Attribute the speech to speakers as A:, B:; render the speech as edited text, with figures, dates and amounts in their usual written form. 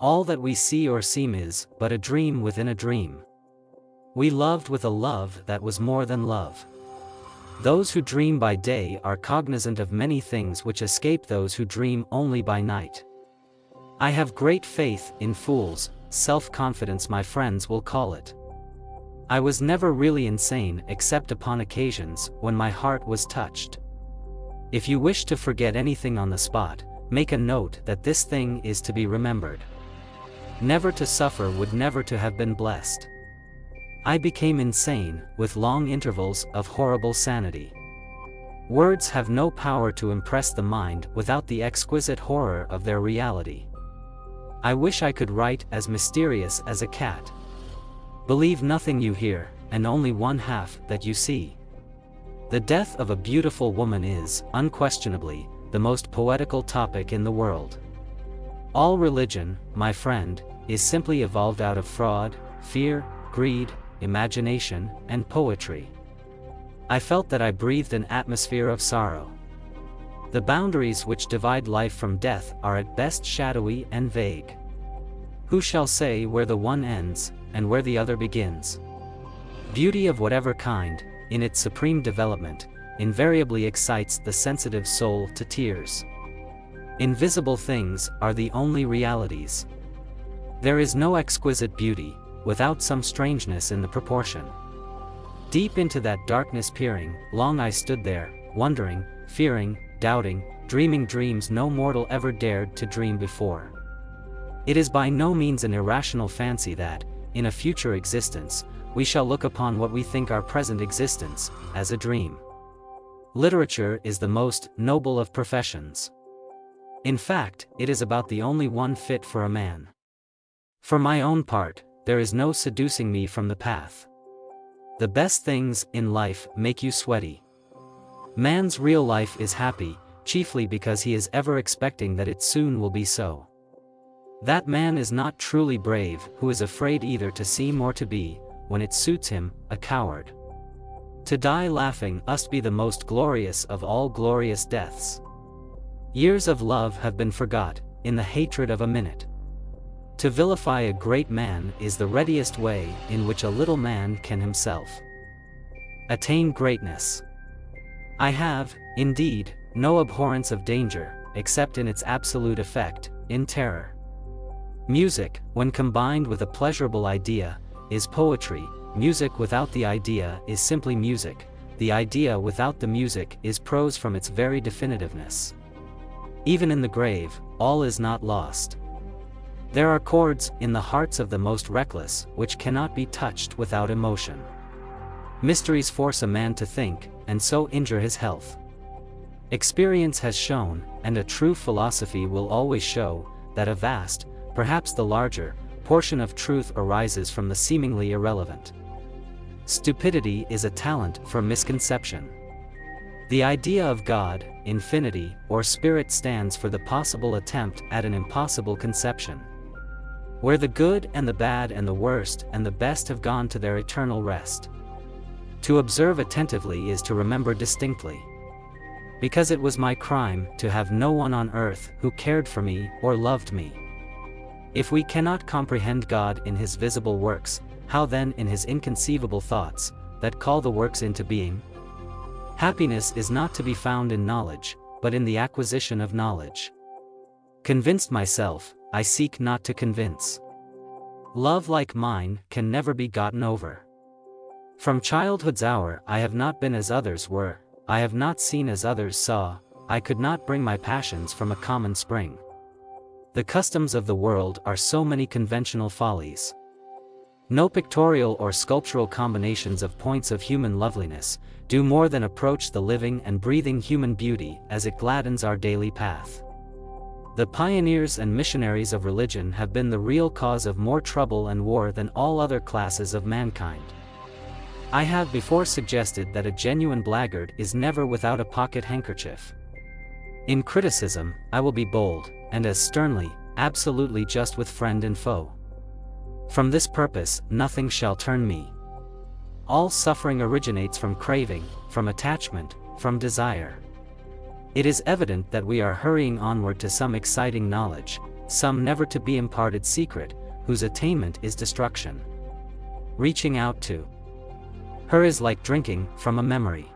A: All that we see or seem is but a dream within a dream. We loved with a love that was more than love. Those who dream by day are cognizant of many things which escape those who dream only by night. I have great faith in fools, self-confidence my friends will call it. I was never really insane except upon occasions when my heart was touched. If you wish to forget anything on the spot, make a note that this thing is to be remembered. Never to suffer would never to have been blessed. I became insane, with long intervals of horrible sanity. Words have no power to impress the mind without the exquisite horror of their reality. I wish I could write as mysterious as a cat. Believe nothing you hear, and only one half that you see. The death of a beautiful woman is, unquestionably, the most poetical topic in the world. All religion, my friend, is simply evolved out of fraud, fear, greed, imagination, and poetry. I felt that I breathed an atmosphere of sorrow. The boundaries which divide life from death are at best shadowy and vague. Who shall say where the one ends, and where the other begins? Beauty of whatever kind, in its supreme development, invariably excites the sensitive soul to tears. Invisible things are the only realities. There is no exquisite beauty, without some strangeness in the proportion. Deep into that darkness peering, long I stood there, wondering, fearing, doubting, dreaming dreams no mortal ever dared to dream before. It is by no means an irrational fancy that, in a future existence, we shall look upon what we think our present existence, as a dream. Literature is the most noble of professions. In fact, it is about the only one fit for a man. For my own part, there is no seducing me from the path. The best things in life make you sweaty. Man's real life is happy, chiefly because he is ever expecting that it soon will be so. That man is not truly brave who is afraid either to seem or to be, when it suits him, a coward. To die laughing must be the most glorious of all glorious deaths. Years of love have been forgot, in the hatred of a minute. To vilify a great man is the readiest way in which a little man can himself attain greatness. I have, indeed, no abhorrence of danger, except in its absolute effect, in terror. Music, when combined with a pleasurable idea, is poetry. Music without the idea is simply music. The idea without the music is prose from its very definitiveness. Even in the grave, all is not lost. There are chords in the hearts of the most reckless which cannot be touched without emotion. Mysteries force a man to think, and so injure his health. Experience has shown, and a true philosophy will always show, that a vast, perhaps the larger, portion of truth arises from the seemingly irrelevant. Stupidity is a talent for misconception. The idea of God, infinity, or spirit stands for the possible attempt at an impossible conception. Where the good and the bad and the worst and the best have gone to their eternal rest. To observe attentively is to remember distinctly. Because it was my crime to have no one on earth who cared for me or loved me. If we cannot comprehend God in his visible works, how then in his inconceivable thoughts, that call the works into being? Happiness is not to be found in knowledge, but in the acquisition of knowledge. Convinced myself, I seek not to convince. Love like mine can never be gotten over. From childhood's hour I have not been as others were, I have not seen as others saw, I could not bring my passions from a common spring. The customs of the world are so many conventional follies. No pictorial or sculptural combinations of points of human loveliness do more than approach the living and breathing human beauty as it gladdens our daily path. The pioneers and missionaries of religion have been the real cause of more trouble and war than all other classes of mankind. I have before suggested that a genuine blackguard is never without a pocket handkerchief. In criticism, I will be bold, and as sternly, absolutely just with friend and foe. From this purpose, nothing shall turn me. All suffering originates from craving, from attachment, from desire. It is evident that we are hurrying onward to some exciting knowledge, some never to be imparted secret, whose attainment is destruction. Reaching out to her is like drinking from a memory.